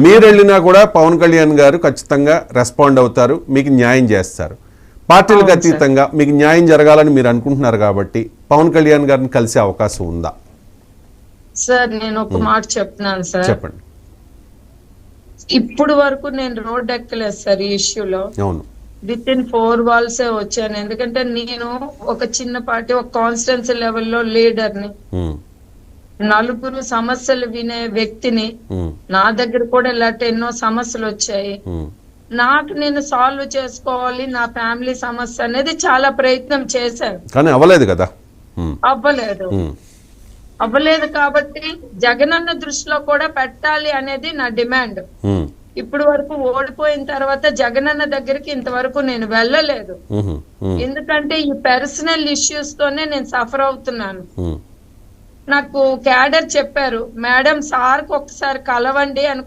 మీరు వెళ్ళినా కూడా పవన్ కళ్యాణ్ గారు ఖచ్చితంగా రెస్పాండ్ అవుతారు, మీకు న్యాయం చేస్తారు. పార్టీలకు అతీతంగా మీకు న్యాయం జరగాలని మీరు అనుకుంటున్నారు కాబట్టి పవన్ కళ్యాణ్ గారిని కలిసే అవకాశం ఉందా? సార్ నేను ఒక మాట చెప్తున్నాను సార్. చెప్పండి. ఇప్పుడు వరకు నేను రోడ్ ఎక్కలేదు సార్ ఈ ఇష్యూలో. అవును. విత్ ఇన్ 4 walls వచ్చాను. ఎందుకంటే నేను ఒక చిన్న పార్టీ, ఒక కాన్స్టిట్యున్సీ లెవెల్లో లీడర్ని, నలుగురు సమస్యలు వినే వ్యక్తిని. నా దగ్గర కూడా ఇలాంటి ఎన్నో సమస్యలు వచ్చాయి. నాకు నేను సాల్వ్ చేసుకోవాలి నా ఫ్యామిలీ సమస్య అనేది చాలా ప్రయత్నం చేశాను, కానీ అవ్వలేదు కదా. అవ్వలేదు కాబట్టి జగనన్న దృష్టిలో కూడా పెట్టాలి అనేది నా డిమాండ్. ఇప్పుడు వరకు ఓడిపోయిన తర్వాత జగనన్న దగ్గరికి ఇంతవరకు నేను వెళ్ళలేదు. ఎందుకంటే ఈ పర్సనల్ ఇష్యూస్ తోనే నేను సఫర్ అవుతున్నాను. నాకు క్యాడర్ చెప్పారు, మేడం సార్కి ఒకసారి కలవండి అని